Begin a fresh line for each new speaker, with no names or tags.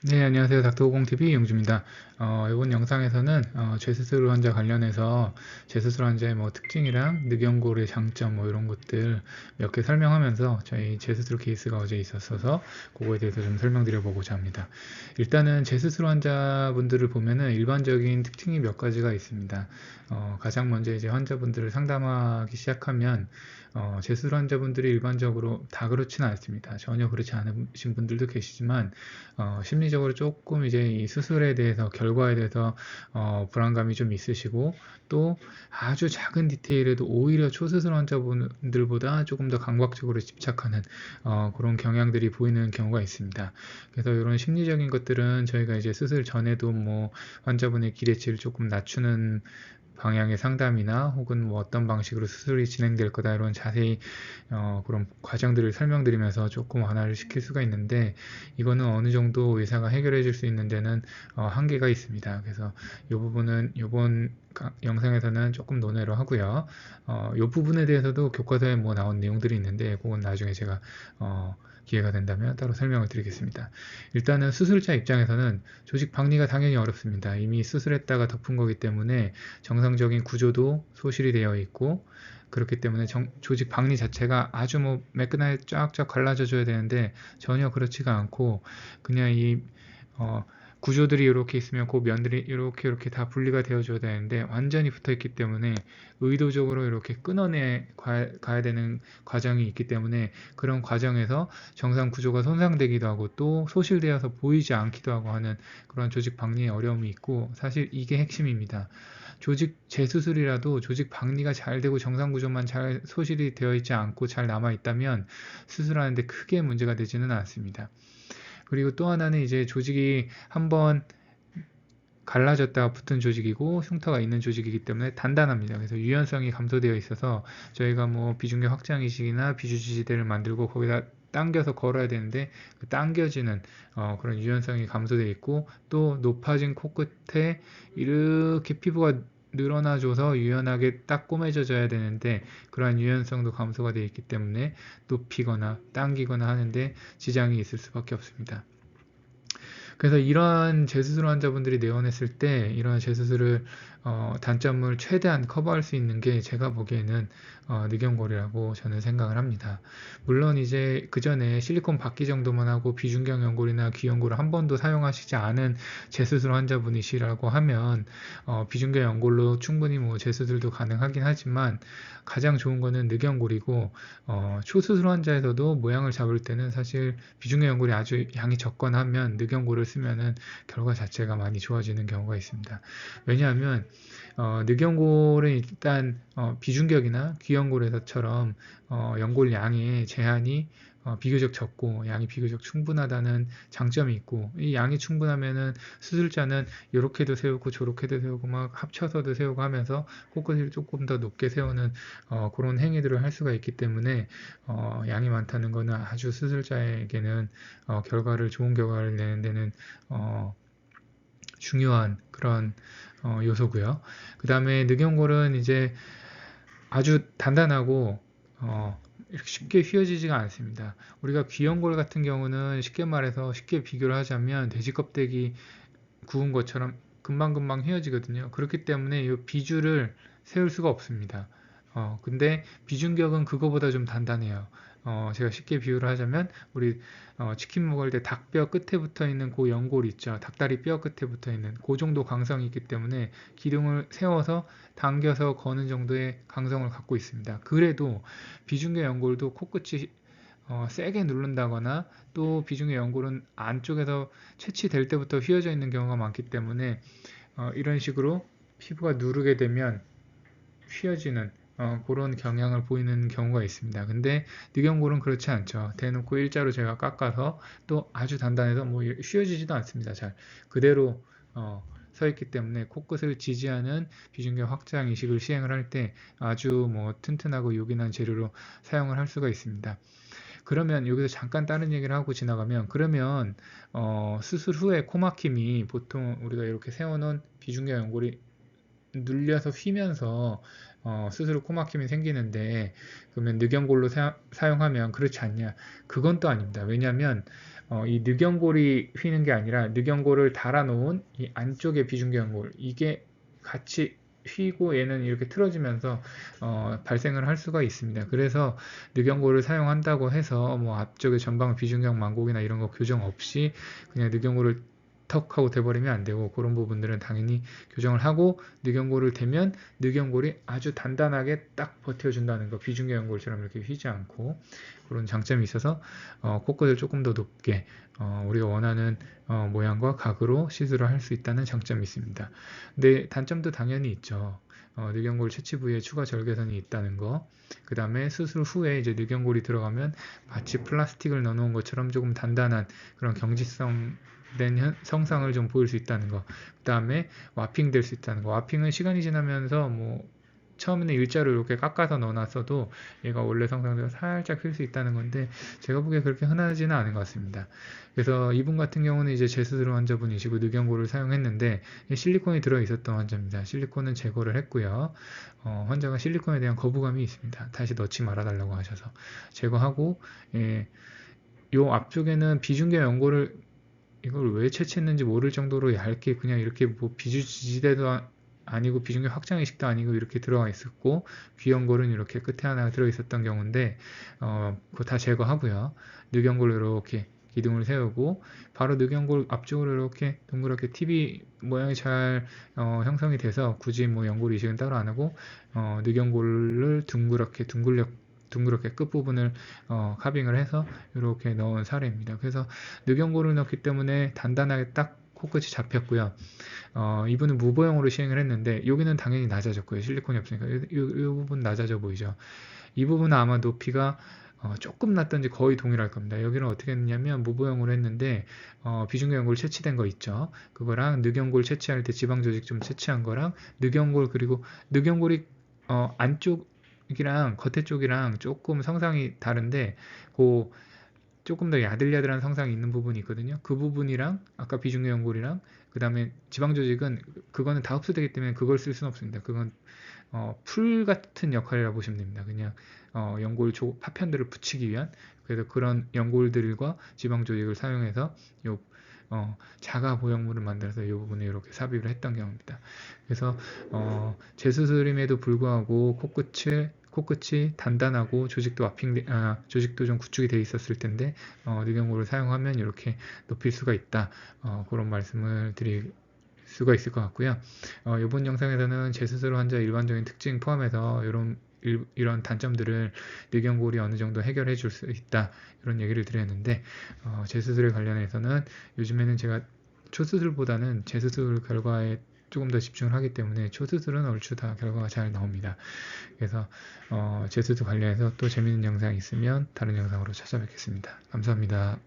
네, 안녕하세요. 닥터공TV 용주입니다. 이번 영상에서는 뇌수술 환자 관련해서 뇌수술 환자의 뭐 특징이랑 늑연골의 장점 뭐 이런 것들 몇 개 설명하면서 저희 뇌수술 케이스가 어제 있었어서 그거에 대해서 좀 설명드려 보고자 합니다. 일단은 뇌수술 환자분들을 보면은 일반적인 특징이 몇 가지가 있습니다. 가장 먼저 이제 환자분들을 상담하기 시작하면 뇌수술 환자분들이 일반적으로 다 그렇지는 않습니다. 전혀 그렇지 않으신 분들도 계시지만 심리적으로 조금 이제 이 수술에 대해서 결과에 대해서 불안감이 좀 있으시고 또 아주 작은 디테일에도 오히려 초수술 환자분들보다 조금 더 감각적으로 집착하는 그런 경향들이 보이는 경우가 있습니다. 그래서 이런 심리적인 것들은 저희가 이제 수술 전에도 뭐 환자분의 기대치를 조금 낮추는 방향의 상담이나 혹은 뭐 어떤 방식으로 수술이 진행될 거다 이런 자세히 그런 과정들을 설명드리면서 조금 완화를 시킬 수가 있는데 이거는 어느 정도 의사가 해결해 줄 수 있는 데는 한계가 있습니다. 그래서 이 부분은 이번 영상에서는 조금 논의를 하고요. 이 부분에 대해서도 교과서에 뭐 나온 내용들이 있는데 그건 나중에 제가 기회가 된다면 따로 설명을 드리겠습니다. 일단은 수술자 입장에서는 조직 박리가 당연히 어렵습니다. 이미 수술했다가 덮은 거기 때문에 정상적인 구조도 소실이 되어 있고 그렇기 때문에 조직 박리 자체가 아주 뭐 매끈하게 쫙쫙 갈라져 줘야 되는데 전혀 그렇지가 않고 그냥 이 구조들이 이렇게 있으면 그 면들이 이렇게 다 분리가 되어줘야 되는데 완전히 붙어 있기 때문에 의도적으로 이렇게 끊어내 가야 되는 과정이 있기 때문에 그런 과정에서 정상 구조가 손상되기도 하고 또 소실되어서 보이지 않기도 하고 하는 그런 조직 박리의 어려움이 있고 사실 이게 핵심입니다. 조직 재수술이라도 조직 박리가 잘 되고 정상 구조만 잘 소실이 되어 있지 않고 잘 남아 있다면 수술하는데 크게 문제가 되지는 않습니다. 그리고 또 하나는 이제 조직이 한번 갈라졌다가 붙은 조직이고 흉터가 있는 조직이기 때문에 단단합니다. 그래서 유연성이 감소되어 있어서 저희가 뭐 비중계 확장 이식이나 비주지지대를 만들고 거기다 당겨서 걸어야 되는데 그 당겨지는 그런 유연성이 감소되어 있고 또 높아진 코끝에 이렇게 피부가 늘어나줘서 유연하게 딱 꼬매져져야 되는데 그러한 유연성도 감소가 되어 있기 때문에 높이거나 당기거나 하는데 지장이 있을 수밖에 없습니다. 그래서 이러한 재수술 환자분들이 내원했을 때 이러한 재수술을 단점을 최대한 커버할 수 있는 게 제가 보기에는 늑연골이라고 저는 생각을 합니다. 물론 이제 그 전에 실리콘 받기 정도만 하고 비중경 연골이나 귀연골을 한 번도 사용하시지 않은 재수술 환자분이시라고 하면 비중경 연골로 충분히 뭐 재수술도 가능하긴 하지만 가장 좋은 거는 늑연골이고 초수술 환자에서도 모양을 잡을 때는 사실 비중의 연골이 아주 양이 적거나 하면 늑연골을 쓰면은 결과 자체가 많이 좋아지는 경우가 있습니다. 왜냐하면 늑연골은 일단 비중격이나 귀연골에서처럼 연골 양의 제한이 비교적 적고 양이 비교적 충분하다는 장점이 있고 이 양이 충분하면은 수술자는 이렇게도 세우고 저렇게도 세우고 막 합쳐서도 세우고 하면서 코끝을 조금 더 높게 세우는 그런 행위들을 할 수가 있기 때문에 양이 많다는 것은 아주 수술자에게는 결과를 좋은 결과를 내는 데는 중요한 그런 요소고요. 그 다음에 늑연골은 이제 아주 단단하고 이렇게 쉽게 휘어지지가 않습니다. 우리가 귀연골 같은 경우는 쉽게 말해서 쉽게 비교를 하자면 돼지 껍데기 구운 것처럼 금방금방 휘어지거든요. 그렇기 때문에 이 비주를 세울 수가 없습니다. 근데 비중격은 그거보다 좀 단단해요. 제가 쉽게 비유를 하자면 우리 치킨 먹을 때 닭뼈 끝에 붙어 있는 그 연골 있죠. 닭다리 뼈 끝에 붙어 있는 그 정도 강성이 있기 때문에 기둥을 세워서 당겨서 거는 정도의 강성을 갖고 있습니다. 그래도 비중격 연골도 코끝이 세게 누른다거나 또 비중의 연골은 안쪽에서 채취될 때부터 휘어져 있는 경우가 많기 때문에 이런 식으로 피부가 누르게 되면 휘어지는 그런 경향을 보이는 경우가 있습니다. 근데 늑연골은 그렇지 않죠. 대놓고 일자로 제가 깎아서 또 아주 단단해서 뭐 휘어지지도 않습니다. 잘 그대로 서 있기 때문에 코끝을 지지하는 비중격 확장 이식을 시행을 할 때 아주 뭐 튼튼하고 요긴한 재료로 사용을 할 수가 있습니다. 그러면 여기서 잠깐 다른 얘기를 하고 지나가면 그러면 수술 후에 코막힘이 보통 우리가 이렇게 세워놓은 비중격 연골이 눌려서 휘면서 스스로 코막힘이 생기는데 그러면 늑연골로 사용하면 그렇지 않냐? 그건 또 아닙니다. 왜냐하면 이 늑연골이 휘는 게 아니라 늑연골을 달아놓은 이 안쪽의 비중경골 이게 같이 휘고 얘는 이렇게 틀어지면서 발생을 할 수가 있습니다. 그래서 늑연골을 사용한다고 해서 뭐 앞쪽에 전방 비중경 망곡이나 이런 거 교정 없이 그냥 늑연골을 턱 하고 대버리면 안 되고 그런 부분들은 당연히 교정을 하고 늑연골을 대면 늑연골이 아주 단단하게 딱 버텨준다는 거 비중계 연골처럼 이렇게 휘지 않고 그런 장점이 있어서 코끝을 조금 더 높게 우리가 원하는 모양과 각으로 시술을 할 수 있다는 장점이 있습니다. 근데 단점도 당연히 있죠. 늑연골 채취 부위에 추가 절개선이 있다는 거. 그 다음에 수술 후에 이제 늑연골이 들어가면 마치 플라스틱을 넣어놓은 것처럼 조금 단단한 그런 경직성 된 성상을 좀 보일 수 있다는 거. 그 다음에 와핑 될 수 있다는 거. 와핑은 시간이 지나면서 뭐 처음에는 일자로 이렇게 깎아서 넣어놨어도 얘가 원래 성상대로 살짝 휠 수 있다는 건데 제가 보기에 그렇게 흔하지는 않은 것 같습니다. 그래서 이분 같은 경우는 이제 재수술 환자분이시고 늑연골을 사용했는데 실리콘이 들어있었던 환자입니다. 실리콘은 제거를 했고요. 환자가 실리콘에 대한 거부감이 있습니다. 다시 넣지 말아달라고 하셔서 제거하고 요 앞쪽에는 비중계 연골을 이걸 왜 채취했는지 모를 정도로 얇게 그냥 이렇게 뭐 비주지대도 아니고 비중계 확장 이식도 아니고 이렇게 들어가 있었고 귀연골은 이렇게 끝에 하나 들어 있었던 경우인데 그거 다 제거하고요. 늑연골로 이렇게 기둥을 세우고 바로 늑연골 앞쪽으로 이렇게 동그랗게 TV 모양이 잘 형성이 돼서 굳이 뭐 연골 이식은 따로 안 하고 늑연골을 둥그렇게 끝부분을 카빙을 해서 이렇게 넣은 사례입니다. 그래서 늑연골을 넣기 때문에 단단하게 딱 코끝이 잡혔고요. 이분은 무보형으로 시행을 했는데 여기는 당연히 낮아졌고요. 실리콘이 없으니까 이 부분 낮아져 보이죠. 이 부분은 아마 높이가 조금 낮던지 거의 동일할 겁니다. 여기는 어떻게 했냐면 무보형으로 했는데 비중계 연골 채취된 거 있죠. 그거랑 늑연골 채취할 때 지방 조직 좀 채취한 거랑 늑연골 그리고 늑연골이 안쪽이랑 겉에 쪽이랑 조금 성상이 다른데 그 조금 더 야들야들한 성상이 있는 부분이 있거든요. 그 부분이랑 아까 비중계 연골이랑 그 다음에 지방 조직은 그거는 다 흡수되기 때문에 그걸 쓸 수는 없습니다. 그건 풀 같은 역할이라고 보시면 됩니다. 그냥 연골 파편들을 붙이기 위한 그래서 그런 연골들과 지방 조직을 사용해서 요 자가 보형물을 만들어서 이 부분에 이렇게 삽입을 했던 경우입니다. 그래서 재수술임에도 불구하고 코끝이 단단하고 조직도 좀 구축이 되어 있었을 텐데 늑연골을 사용하면 이렇게 높일 수가 있다. 그런 말씀을 드릴 수가 있을 것 같고요. 이번 영상에서는 재수술 환자 일반적인 특징 포함해서 이런 단점들을 늑연골이 어느 정도 해결해 줄 수 있다 이런 얘기를 드렸는데 재수술에 관련해서는 요즘에는 제가 초수술보다는 재수술 결과에 조금 더 집중을 하기 때문에 초수술은 얼추 다 결과가 잘 나옵니다. 그래서 재수술 관련해서 또 재밌는 영상 있으면 다른 영상으로 찾아뵙겠습니다. 감사합니다.